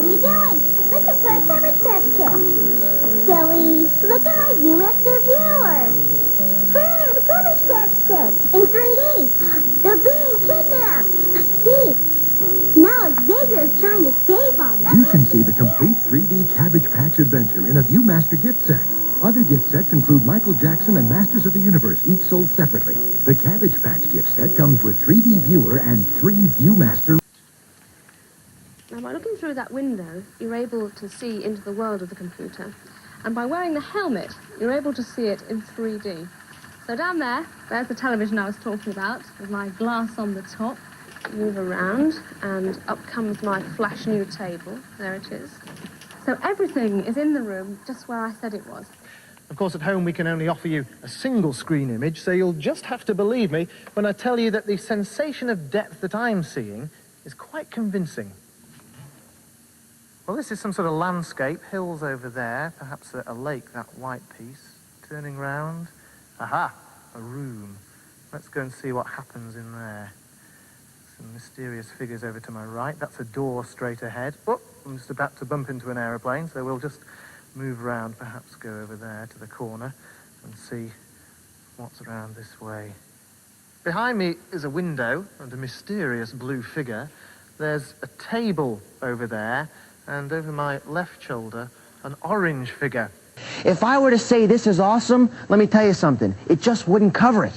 What are you doing? Looking for a Cabbage Patch Kid. Silly. Look at my ViewMaster viewer. Hey, the Cabbage Patch Kid in 3D. They're being kidnapped. I see. Now Xavier is trying to save them. You can see the complete 3D Cabbage Patch adventure in a ViewMaster gift set. Other gift sets include Michael Jackson and Masters of the Universe, each sold separately. The Cabbage Patch gift set comes with 3D viewer and 3 ViewMaster. Now, by looking through that window, you're able to see into the world of the computer. And by wearing the helmet, you're able to see it in 3D. So down there's the television I was talking about, with my glass on the top. Move around, and up comes my flash new table. There it is. So everything is in the room just where I said it was. Of course, at home we can only offer you a single screen image, so you'll just have to believe me when I tell you that the sensation of depth that I'm seeing is quite convincing. Well, this is some sort of landscape, hills over there, perhaps a lake, that white piece. Turning round, aha, a room. Let's go and see what happens in there. Some mysterious figures over to my right. That's a door straight ahead. Oh, I'm just about to bump into an aeroplane, so we'll just move around, perhaps go over there to the corner and see what's around this way. Behind me is a window and a mysterious blue figure. There's a table over there, and over my left shoulder, an orange figure. If I were to say this is awesome, let me tell you something. It just wouldn't cover it.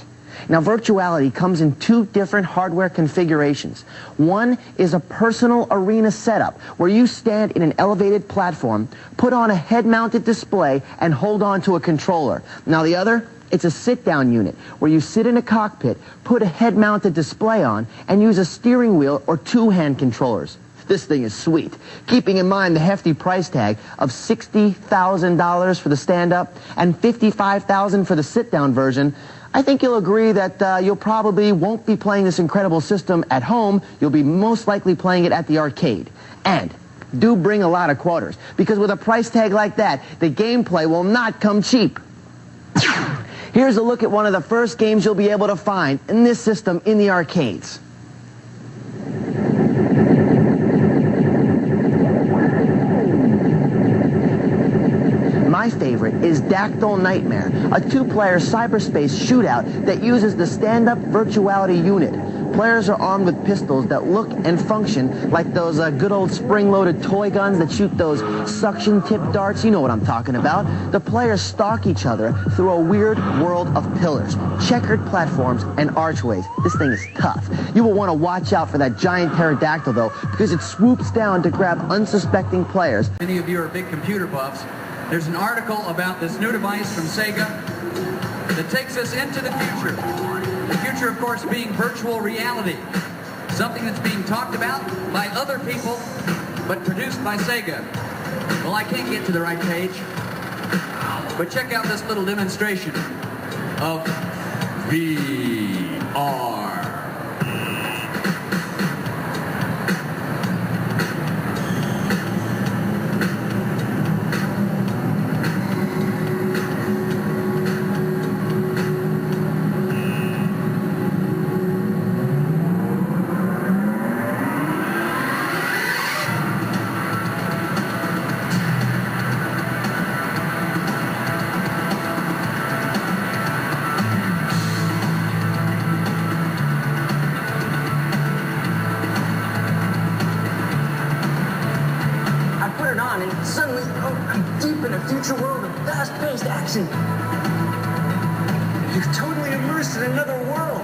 Now, virtuality comes in 2 different hardware configurations. One is a personal arena setup where you stand in an elevated platform, put on a head-mounted display, and hold on to a controller. Now, the other, it's a sit-down unit where you sit in a cockpit, put a head-mounted display on, and use a steering wheel or 2-hand controllers. This thing is sweet. Keeping in mind the hefty price tag of $60,000 for the stand-up and $55,000 for the sit-down version, I think you'll agree that you'll probably won't be playing this incredible system at home. You'll be most likely playing it at the arcade. And do bring a lot of quarters, because with a price tag like that, the gameplay will not come cheap. Here's a look at one of the first games you'll be able to find in this system in the arcades. My favorite is Dactyl Nightmare, a 2-player cyberspace shootout that uses the stand-up virtuality unit. Players are armed with pistols that look and function like those good old spring-loaded toy guns that shoot those suction-tip darts. You know what I'm talking about. The players stalk each other through a weird world of pillars, checkered platforms, and archways. This thing is tough. You will want to watch out for that giant pterodactyl, though, because it swoops down to grab unsuspecting players. Many of you are big computer buffs. There's an article about this new device from Sega that takes us into the future. The future, of course, being virtual reality. Something that's being talked about by other people, but produced by Sega. Well, I can't get to the right page, but check out this little demonstration of VR. Suddenly, I'm deep in a future world of fast-paced action. You're totally immersed in another world.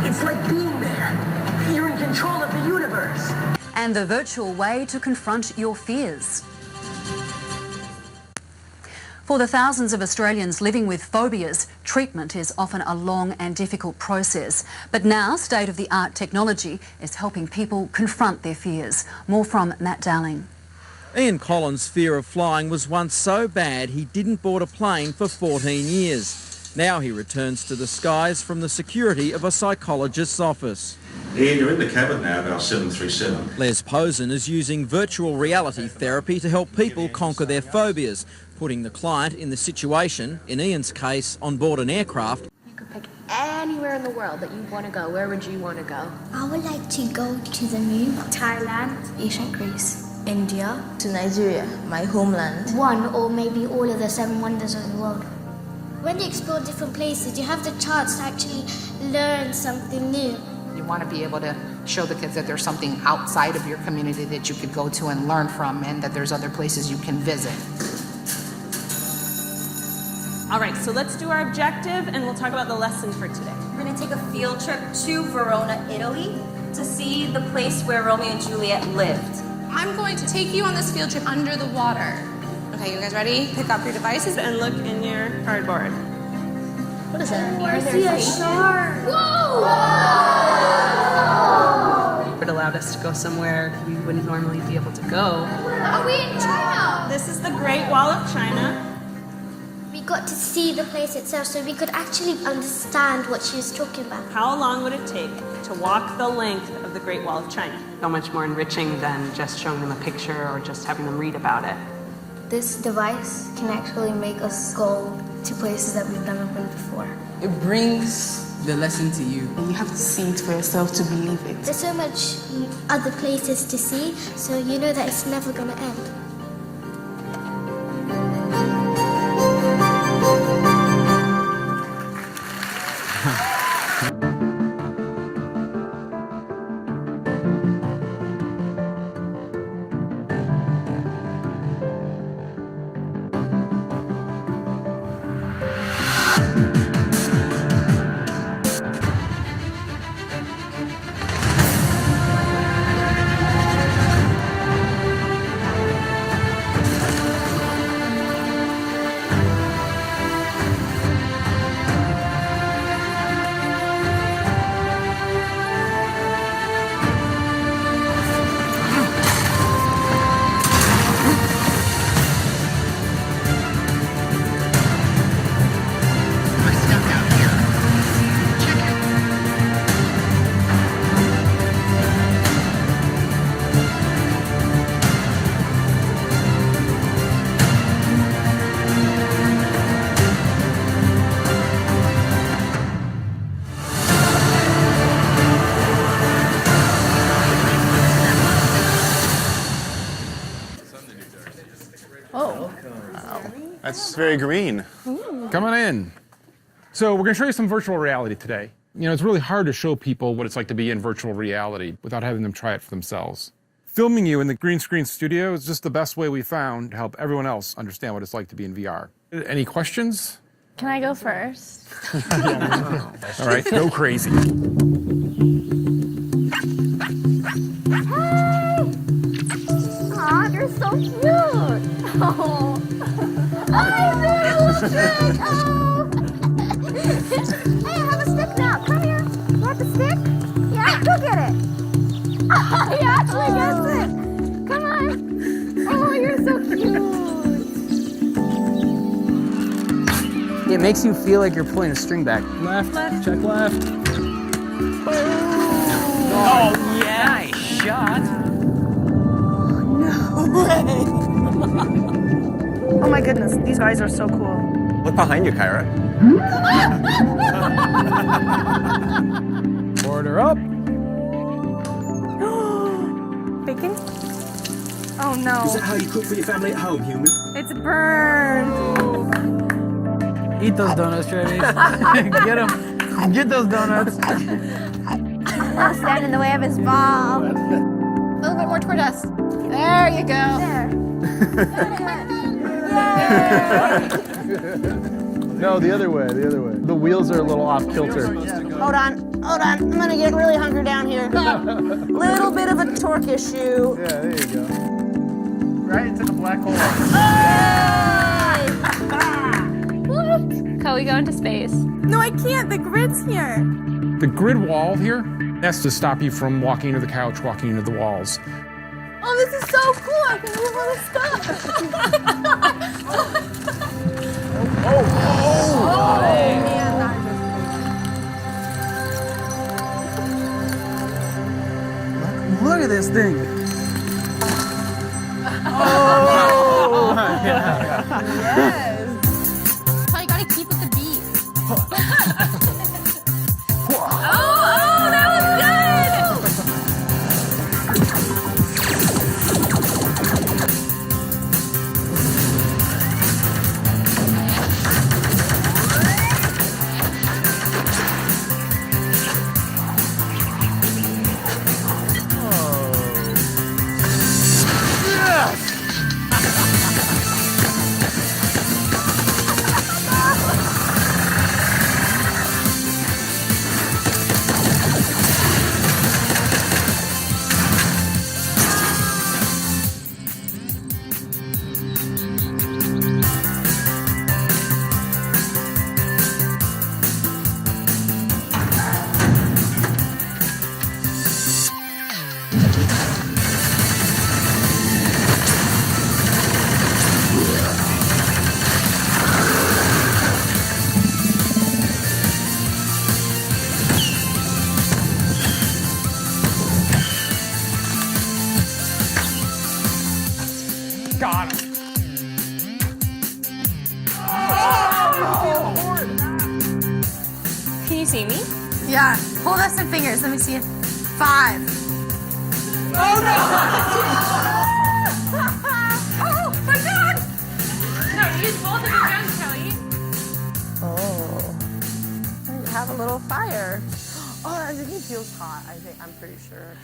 It's like being there. You're in control of the universe. And the virtual way to confront your fears. For the thousands of Australians living with phobias, treatment is often a long and difficult process. But now, state-of-the-art technology is helping people confront their fears. More from Matt Dowling. Ian Collins' fear of flying was once so bad he didn't board a plane for 14 years. Now he returns to the skies from the security of a psychologist's office. Ian, you're in the cabin now of our 737. Les Posen is using virtual reality therapy to help people conquer their phobias, putting the client in the situation, in Ian's case, on board an aircraft. You could pick anywhere in the world that you want to go, where would you want to go? I would like to go to the moon. Thailand. Ancient Greece. India. To Nigeria, my homeland. One or maybe all of the 7 wonders of the world. When you explore different places, you have the chance to actually learn something new. You want to be able to show the kids that there's something outside of your community that you could go to and learn from, and that there's other places you can visit. All right, so let's do our objective and we'll talk about the lesson for today. We're going to take a field trip to Verona, Italy to see the place where Romeo and Juliet lived. I'm going to take you on this field trip under the water. Okay, you guys ready? Pick up your devices And look in your cardboard. What is that? I see a shark. Whoa! It allowed us to go somewhere we wouldn't normally be able to go. Are we in China? This is the Great Wall of China. We got to see the place itself so we could actually understand what she was talking about. How long would it take to walk the length of the Great Wall of China? So much more enriching than just showing them a picture or just having them read about it. This device can actually make us go to places that we've never been before. It brings the lesson to you. You have to see it for yourself to believe it. There's so much other places to see, so you know that it's never going to end. That's very green. Come on in. So we're going to show you some virtual reality today. You know, it's really hard to show people what it's like to be in virtual reality without having them try it for themselves. Filming you in the green screen studio is just the best way we found to help everyone else understand what it's like to be in VR. Any questions? Can I go first? All right, go crazy. Aw, you're so cute! Oh, I'm really cute! Oh! Hey, I have a stick now. Come here. You want the stick? Yeah, go get it. Oh, he actually gets it. Come on. Oh, you're so cute. It makes you feel like you're pulling a string back. Left. Check left. Oh, yeah. Nice shot. Oh my goodness, these guys are so cool. Look behind you, Kyra. Order up. Bacon? Oh no. Is that how you cook for your family at home, human? It's burned. Eat those donuts, Travis. Get them. Get those donuts. I'll stand in the way of his ball. A little bit more toward us. There you go. No, the other way, the other way. The wheels are a little off kilter. Hold on. I'm gonna get really hungry down here. Little bit of a torque issue. Yeah, there you go. Right into the black hole. Can we go into space? No, I can't. The grid's here. The grid wall here, that's to stop you from walking into the couch, walking into the walls. Oh, this is so cool. I can move all this stuff. Look at this thing. Oh! Yes. So you gotta keep with the beat. Got him. Can you see me? Yeah. Hold up some fingers. Let me see it. 5. Oh no! Oh my God! No, use both of your guns, Kelly. Oh. You have a little fire. Oh, I think it feels hot. I'm pretty sure.